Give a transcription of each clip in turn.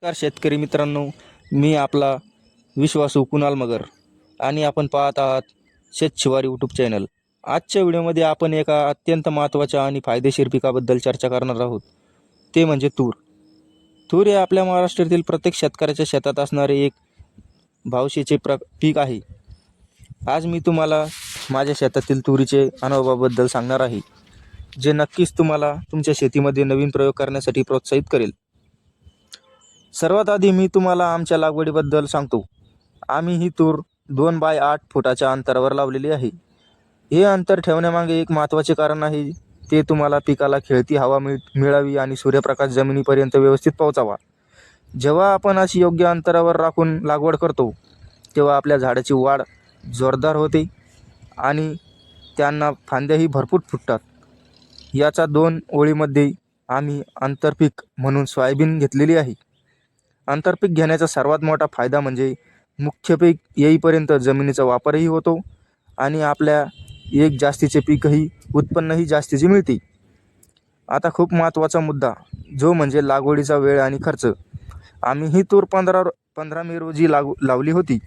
नमस्कार शेतकरी मित्रांनो, मी आपला विश्वासू कुणाल मगर आणि आपण पाहत आहात शेतशिवार यूट्यूब चॅनल. आजच्या व्हिडिओमध्ये आपण एका अत्यंत महत्त्वाच्या आणि फायदेशीर पिकाबद्दल चर्चा करणार आहोत. ते म्हणजे तूर. तूर हे आपल्या महाराष्ट्रातील प्रत्येक शेतकऱ्याच्या शेतात असणारे एक भावशीचे पीक आहे. आज मी तुम्हाला माझ्या शेतातील तुरीचे अनुभवाबद्दल सांगणार आहे, जे नक्कीच तुम्हाला तुमच्या शेतीमध्ये नवीन प्रयोग करण्यासाठी प्रोत्साहित करेल. सर्वात आधी मी तुम्हाला आमच्या लागवडीबद्दल सांगतो. आम्ही ही तूर 2 बाय 8 फुटाच्या अंतरावर लावलेली आहे. हे अंतर ठेवण्यामागे एक महत्त्वाचे कारण आहे. ते तुम्हाला पिकाला खेळती हवा मिळावी आणि सूर्यप्रकाश जमिनीपर्यंत व्यवस्थित पोहोचावा. जेव्हा आपण अशी योग्य अंतरावर राखून लागवड करतो, तेव्हा आपल्या झाडाची वाढ जोरदार होते आणि त्यांना फांद्याही भरपूर फुटतात. याचा 2 ओळीमध्ये आम्ही आंतरपीक म्हणून सोयाबीन घेतलेली आहे. आंतरपीक घेण्याचा सर्वात मोठा फायदा म्हणजे मुख्य पीक येईपर्यंत जमिनीचा वापरही होतो आणि आपल्या एक जास्तीचे पीकही उत्पन्नही जास्तीचे मिळते. आता खूप महत्त्वाचा मुद्दा, जो म्हणजे लागवडीचा वेळ आणि खर्च. आम्ही ही तूर 15 मे रोजी लावली होती.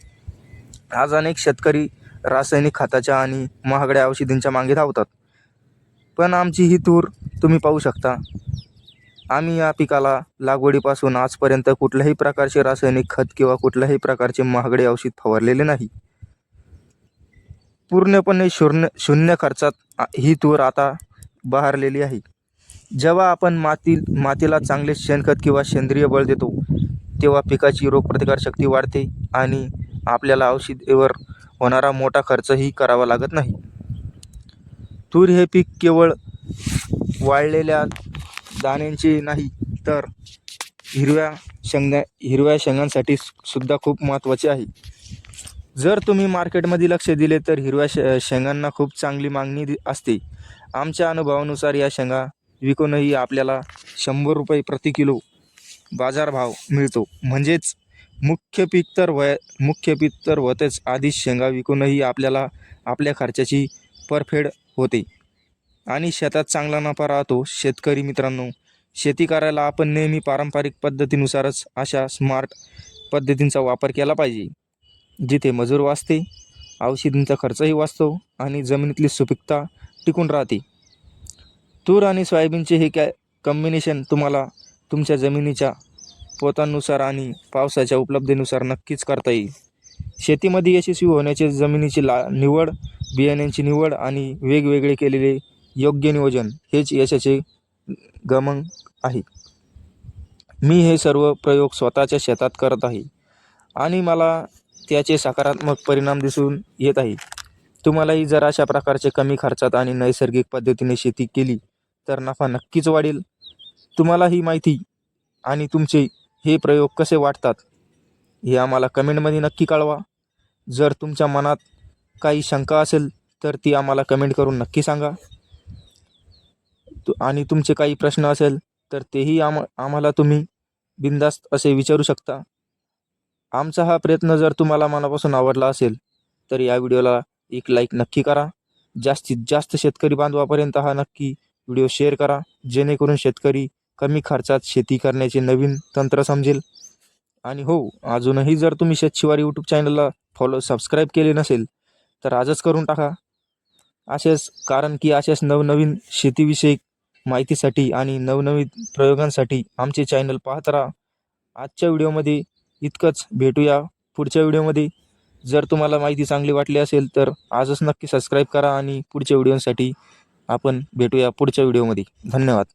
आज अनेक शेतकरी रासायनिक खताच्या आणि महागड्या औषधींच्या मागे धावतात, पण आमची ही तूर तुम्ही पाहू शकता. आम्ही या पिकाला लागवडीपासून आजपर्यंत कुठल्याही प्रकारचे रासायनिक खत किंवा कुठल्याही प्रकारचे महागडे औषध फवारलेले नाही. पूर्णपणे शून्य खर्चात ही तूर आता बहरलेली आहे. जेव्हा आपण मातीला चांगले शेणखत किंवा सेंद्रिय बळ देतो, तेव्हा पिकाची रोगप्रतिकारशक्ती वाढते आणि आपल्याला औषधावर होणारा मोठा खर्चही करावा लागत नाही. तूर हे पीक केवळ वाळलेल्या दाण्यांचे नाही, तर हिरव्या शेंगांसाठी सुद्धा खूप महत्त्वाचे आहे. जर तुम्ही मार्केटमध्ये लक्ष दिले तर हिरव्या शेंगांना खूप चांगली मागणी असते. आमच्या अनुभवानुसार या शेंगा विकूनही आपल्याला 100 रुपये प्रति किलो बाजारभाव मिळतो. म्हणजेच मुख्य पीक तर होतेच, आधीच शेंगा विकूनही आपल्याला आपल्या खर्चाची परतफेड होते आणि शेतात चांगला नफा राहतो. शेतकरी मित्रांनो, शेती करायला आपण नेहमी पारंपरिक पद्धतीनुसारच अशा स्मार्ट पद्धतींचा वापर केला पाहिजे, जिथे मजूर वाचते, औषधींचा खर्चही वाचतो आणि जमिनीतली सुपीकता टिकून राहते. तूर आणि सोयाबीनचे हे कॉम्बिनेशन तुम्हाला तुमच्या जमिनीच्या पोतांनुसार आणि पावसाच्या उपलब्धतेनुसार नक्कीच करता येईल. शेतीमध्ये यशस्वी होण्याचे जमिनीची निवड, बियाण्यांची निवड आणि वेगवेगळे केलेले योग्य नियोजन हेच यशाचे गमन आहे. मी हे सर्व प्रयोग स्वतःच्या शेतात करत आहे आणि मला त्याचे सकारात्मक परिणाम दिसून येत आहे. तुम्हालाही जर अशा प्रकारचे कमी खर्चात आणि नैसर्गिक पद्धतीने शेती केली तर नफा नक्कीच वाढेल. तुम्हाला ही माहिती आणि तुमचे हे प्रयोग कसे वाटतात हे आम्हाला कमेंटमध्ये नक्की कळवा. जर तुमच्या मनात काही शंका असेल तर ती आम्हाला कमेंट करून नक्की सांगा आणि तुमचे काही प्रश्न असेल तर तेही आम्हाला तुम्ही बिनधास्त असे विचारू शकता. आमचा हा प्रयत्न जर तुम्हाला मनापासून आवडला असेल तर या व्हिडिओला एक लाईक नक्की करा. जास्तीत जास्त शेतकरी बांधवापर्यंत हा नक्की व्हिडिओ शेअर करा, जेणेकरून शेतकरी कमी खर्चात शेती करण्याचे नवीन तंत्र समजेल. आणि हो, अजूनही जर तुम्ही शेतशिवार यूट्यूब चॅनलला सबस्क्राईब केले नसेल तर आजच करून टाका. कारण की अशाच नवनवीन शेतीविषयक माहितीसाठी आणि नवनवीन प्रयोगांसाठी आमचे चॅनल पाहत राहा. आजच्या व्हिडिओमध्ये इतकंच. भेटूया पुढच्या व्हिडिओमध्ये. जर तुम्हाला माहिती चांगली वाटली असेल तर आजच नक्की सबस्क्राईब करा आणि पुढच्या व्हिडिओसाठी आपण भेटूया पुढच्या व्हिडिओमध्ये. धन्यवाद.